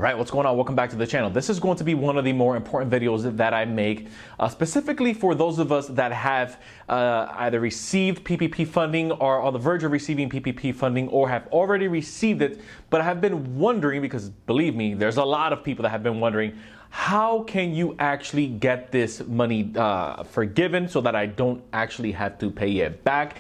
Right, what's going on? Welcome back to the channel. This is going to be one of the more important videos that I make, specifically for those of us that have either received PPP funding or on the verge of receiving PPP funding or have already received it, but have been wondering, because believe me, there's a lot of people that have been wondering, how can you actually get this money forgiven so that I don't actually have to pay it back?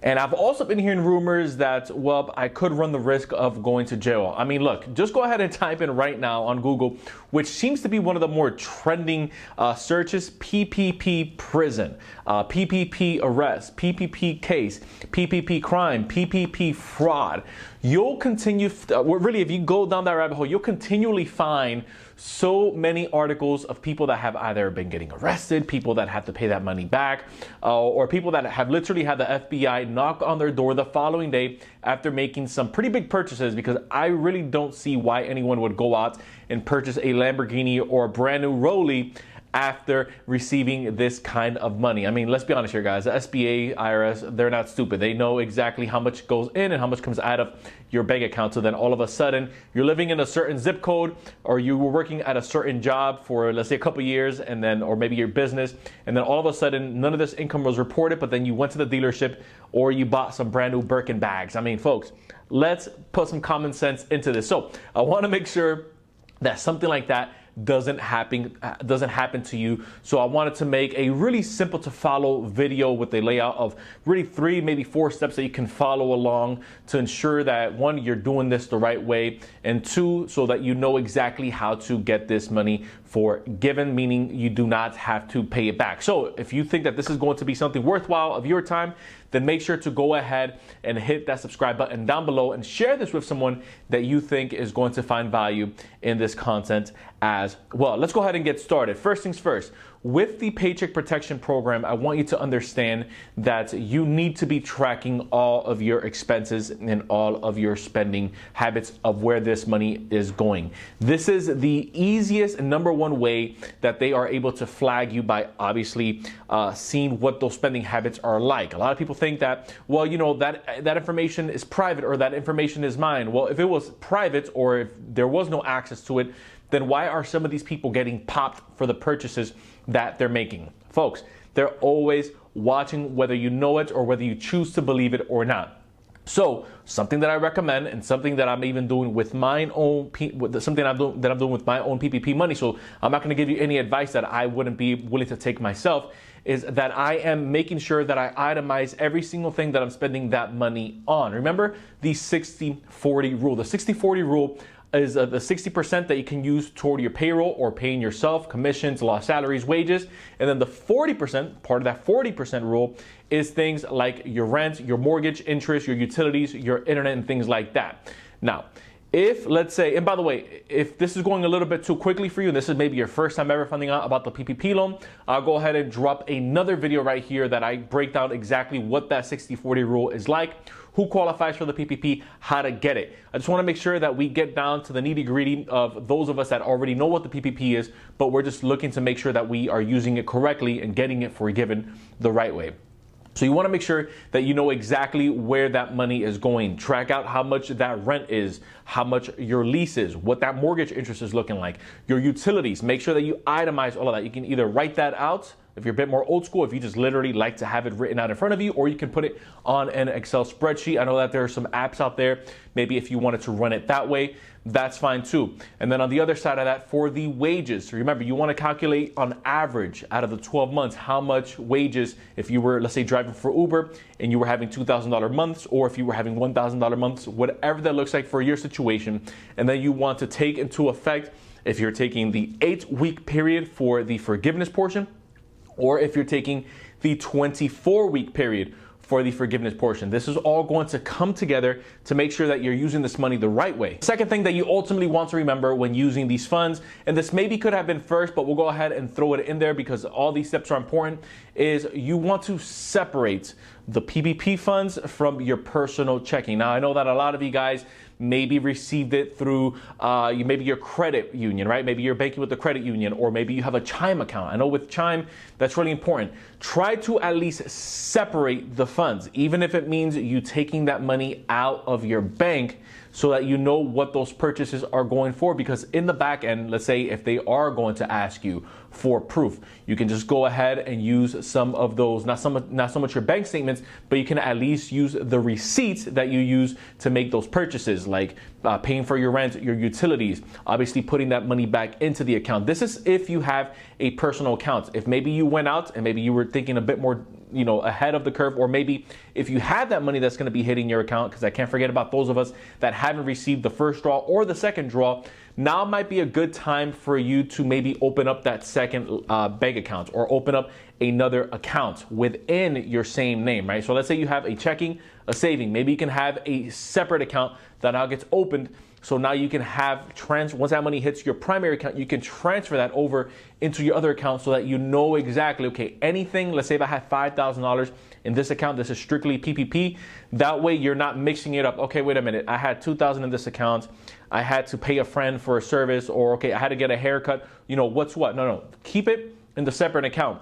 And I've also been hearing rumors that, well, I could run the risk of going to jail. I mean, look, just go ahead and type in right now on Google, which seems to be one of the more trending searches, PPP prison, PPP arrest, PPP case, PPP crime, PPP fraud. You'll continue, really, if you go down that rabbit hole, you'll continually find so many articles of people that have either been getting arrested, people that have to pay that money back, or people that have literally had the FBI knock on their door the following day after making some pretty big purchases, because I really don't see why anyone would go out and purchase a Lamborghini or a brand new Rollie after receiving this kind of money. I mean, let's be honest here, guys. The SBA, IRS, they're not stupid. They know exactly how much goes in and how much comes out of your bank account. So then all of a sudden, you're living in a certain zip code, or you were working at a certain job for, let's say, a couple years, and then, or maybe your business, and then all of a sudden, none of this income was reported, but then you went to the dealership or you bought some brand new Birkin bags. I mean, folks, let's put some common sense into this. So I want to make sure that something like that doesn't happen to you. So I wanted to make a really simple to follow video with a layout of really 3, maybe 4 steps that you can follow along to ensure that 1, you're doing this the right way, and 2, so that you know exactly how to get this money forgiven, meaning you do not have to pay it back. So if you think that this is going to be something worthwhile of your time, then make sure to go ahead and hit that subscribe button down below and share this with someone that you think is going to find value in this content as well. Let's go ahead and get started. First things first, with the Paycheck Protection Program, I want you to understand that you need to be tracking all of your expenses and all of your spending habits of where this money is going. This is the easiest and number one way that they are able to flag you by obviously seeing what those spending habits are like. A lot of people think that, well, you know, that information is private or that information is mine. Well, if it was private or if there was no access to it, then why are some of these people getting popped for the purchases that they're making? Folks, they're always watching, whether you know it or whether you choose to believe it or not. So something that I recommend, and something that I'm even doing with my own, something I'm doing with my own PPP money. So I'm not going to give you any advice that I wouldn't be willing to take myself, is that I am making sure that I itemize every single thing that I'm spending that money on. Remember the 60-40 rule. The 60-40 rule is the 60% that you can use toward your payroll or paying yourself, commissions, lost salaries, wages. And then the 40%, part of that 40% rule, is things like your rent, your mortgage, interest, your utilities, your internet, and things like that. Now, if, let's say, and by the way, if this is going a little bit too quickly for you, and this is maybe your first time ever finding out about the PPP loan, I'll go ahead and drop another video right here that I break down exactly what that 60-40 rule is like, who qualifies for the PPP, how to get it. I just want to make sure that we get down to the nitty-gritty of those of us that already know what the PPP is, but we're just looking to make sure that we are using it correctly and getting it forgiven the right way. So you want to make sure that you know exactly where that money is going. Track out how much that rent is, how much your lease is, what that mortgage interest is looking like, your utilities. Make sure that you itemize all of that. You can either write that out if you're a bit more old school, if you just literally like to have it written out in front of you, or you can put it on an Excel spreadsheet. I know that there are some apps out there. Maybe if you wanted to run it that way, that's fine too. And then on the other side of that, for the wages, so remember, you want to calculate on average out of the 12 months, how much wages, if you were, let's say, driving for Uber and you were having $2,000 months, or if you were having $1,000 months, whatever that looks like for your situation. And then you want to take into effect, if you're taking the 8-week period for the forgiveness portion, or if you're taking the 24-week period for the forgiveness portion. This is all going to come together to make sure that you're using this money the right way. Second thing that you ultimately want to remember when using these funds, and this maybe could have been first, but we'll go ahead and throw it in there because all these steps are important, is you want to separate the PPP funds from your personal checking. Now, I know that a lot of you guys maybe received it through maybe your credit union, right? Maybe you're banking with the credit union, or maybe you have a Chime account. I know with Chime, that's really important. Try to at least separate the funds, even if it means you taking that money out of your bank so that you know what those purchases are going for. Because in the back end, let's say if they are going to ask you for proof, you can just go ahead and use some of those, not so much your bank statements, but you can at least use the receipts that you use to make those purchases, like paying for your rent, your utilities, obviously putting that money back into the account. This is if you have a personal account. If maybe you went out and maybe you were thinking a bit more, ahead of the curve, or maybe if you have that money that's going to be hitting your account, because I can't forget about those of us that haven't received the first draw or the second draw. Now might be a good time for you to maybe open up that second bank account, or open up another account within your same name, right? So let's say you have a checking, a saving. Maybe you can have a separate account that now gets opened. So now you can have once that money hits your primary account, you can transfer that over into your other account, so that you know exactly, okay, anything, let's say if I have $5,000 in this account, this is strictly PPP. That way you're not mixing it up. Okay, wait a minute, I had $2,000 in this account. I had to pay a friend for a service, or okay, I had to get a haircut. What's what? No, keep it in the separate account.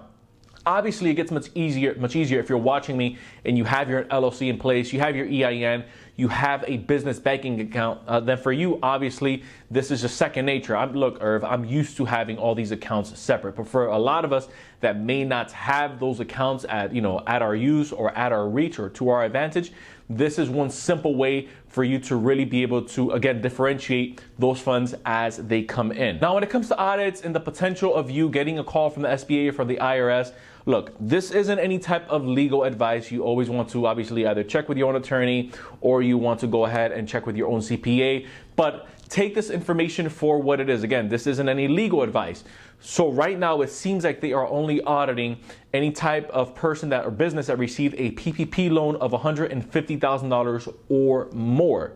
Obviously, it gets much easier if you're watching me and you have your LLC in place, you have your EIN, you have a business banking account. Then for you, obviously, this is just second nature. I'm used to having all these accounts separate. But for a lot of us that may not have those accounts at our use or at our reach or to our advantage, this is one simple way for you to really be able to, again, differentiate those funds as they come in. Now, when it comes to audits and the potential of you getting a call from the SBA or from the IRS, look, this isn't any type of legal advice. You always want to obviously either check with your own attorney, or you want to go ahead and check with your own CPA. But take this information for what it is. Again, this isn't any legal advice. So right now, it seems like they are only auditing any type of person or business that received a PPP loan of $150,000 or more.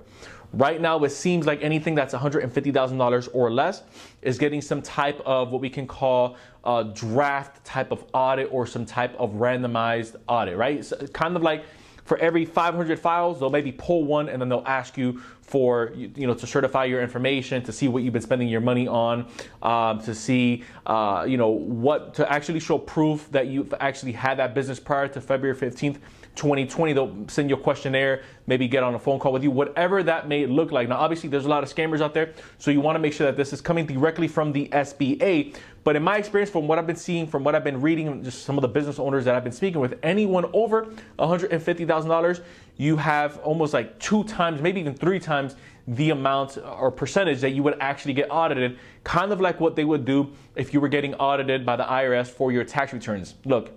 Right now, it seems like anything that's $150,000 or less is getting some type of what we can call a draft type of audit, or some type of randomized audit, right? So kind of like for every 500 files, they'll maybe pull one, and then they'll ask you for, to certify your information, to see what you've been spending your money on, to see, to actually show proof that you've actually had that business prior to February 15th, 2020. They'll send you a questionnaire, maybe get on a phone call with you, whatever that may look like. Now, obviously, there's a lot of scammers out there, so you want to make sure that this is coming directly from the SBA. But in my experience, from what I've been seeing, from what I've been reading, and just some of the business owners that I've been speaking with, anyone over $150,000, you have almost like 2 times, maybe even 3 times the amount or percentage that you would actually get audited, kind of like what they would do if you were getting audited by the IRS for your tax returns. Look,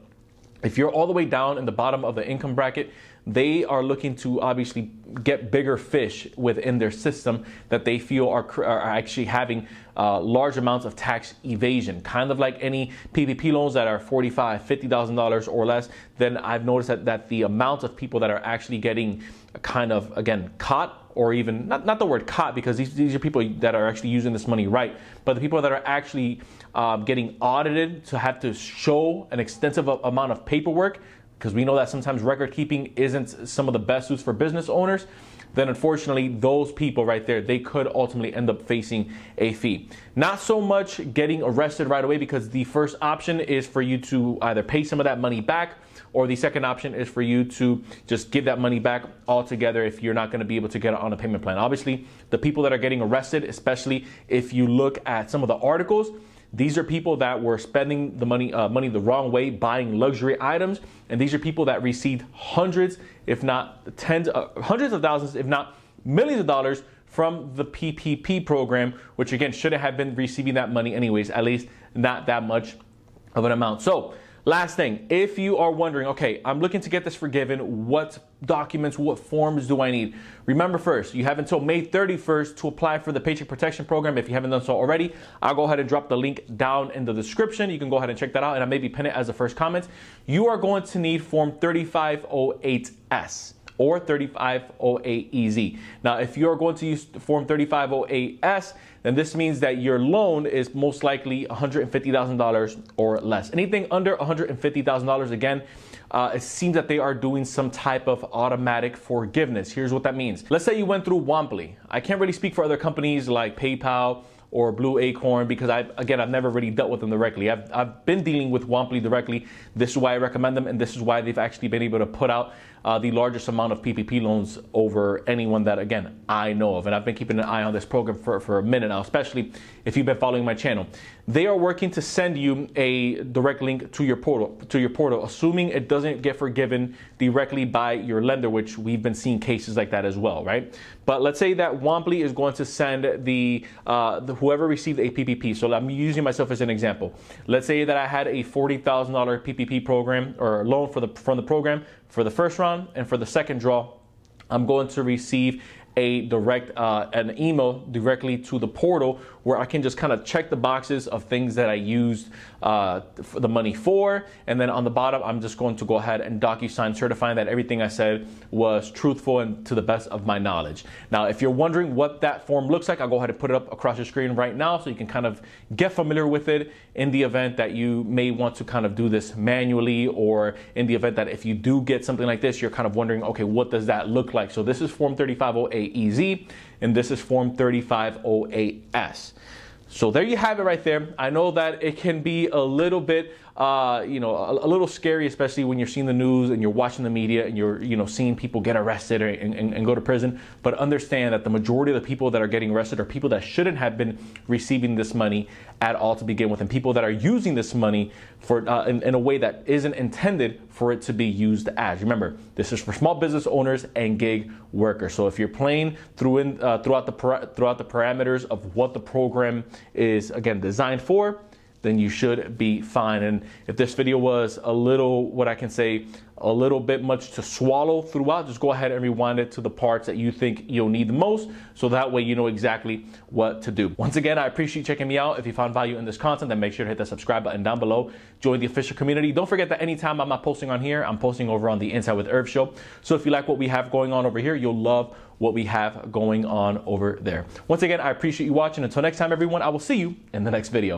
if you're all the way down in the bottom of the income bracket, they are looking to obviously get bigger fish within their system that they feel are actually having large amounts of tax evasion. Kind of like any PPP loans that are $45,000, $50,000 or less, then I've noticed that the amount of people that are actually getting kind of, again, caught, or even, not the word caught, because these are people that are actually using this money right, but the people that are actually getting audited to have to show an extensive amount of paperwork, because we know that sometimes record keeping isn't some of the best suits for business owners, then unfortunately those people right there, they could ultimately end up facing a fee. Not so much getting arrested right away, because the first option is for you to either pay some of that money back, or the second option is for you to just give that money back altogether if you're not going to be able to get it on a payment plan. Obviously, the people that are getting arrested, especially if you look at some of the articles, these are people that were spending the money the wrong way, buying luxury items, and these are people that received hundreds, if not hundreds of thousands, if not millions of dollars from the PPP program, which again shouldn't have been receiving that money anyways, at least not that much of an amount. So last thing, if you are wondering, okay, I'm looking to get this forgiven, what documents, what forms do I need? Remember first, you have until May 31st to apply for the Paycheck Protection Program. If you haven't done so already, I'll go ahead and drop the link down in the description. You can go ahead and check that out, and I maybe pin it as the first comment. You are going to need Form 3508S. or 3508EZ. Now, if you're going to use Form 3508S, then this means that your loan is most likely $150,000 or less. Anything under $150,000, again, it seems that they are doing some type of automatic forgiveness. Here's what that means. Let's say you went through Womply. I can't really speak for other companies like PayPal or Blue Acorn, because I've never really dealt with them directly. I've been dealing with Womply directly. This is why I recommend them, and this is why they've actually been able to put out the largest amount of PPP loans over anyone that, again, I know of. And I've been keeping an eye on this program for a minute now, especially if you've been following my channel. They are working to send you a direct link to your portal, assuming it doesn't get forgiven directly by your lender, which we've been seeing cases like that as well, right? But let's say that Womply is going to send the whoever received a PPP. So I'm using myself as an example. Let's say that I had a $40,000 PPP program or loan from the program for the first round, and for the second draw, I'm going to receive a an email directly to the portal where I can just kind of check the boxes of things that I used the money for, and then on the bottom I'm just going to go ahead and DocuSign certifying that everything I said was truthful and to the best of my knowledge. Now, if you're wondering what that form looks like, I'll go ahead and put it up across your screen right now so you can kind of get familiar with it in the event that you may want to kind of do this manually, or in the event that if you do get something like this, you're kind of wondering, okay, what does that look like? So this is Form 3508EZ, and this is Form 3508S. So there you have it right there. I know that it can be a little bit, a little scary, especially when you're seeing the news and you're watching the media and you're, seeing people get arrested and go to prison. But understand that the majority of the people that are getting arrested are people that shouldn't have been receiving this money at all to begin with, and people that are using this money for in a way that isn't intended for it to be used as. Remember, this is for small business owners and gig workers. So if you're playing throughout the parameters of what the program is, again, designed for, then you should be fine. And if this video was a little, what I can say, a little bit much to swallow throughout, just go ahead and rewind it to the parts that you think you'll need the most, so that way you know exactly what to do. Once again, I appreciate you checking me out. If you found value in this content, then make sure to hit the subscribe button down below. Join the official community. Don't forget that anytime I'm not posting on here, I'm posting over on the Inside with Irv show. So if you like what we have going on over here, you'll love what we have going on over there. Once again, I appreciate you watching. Until next time, everyone, I will see you in the next video.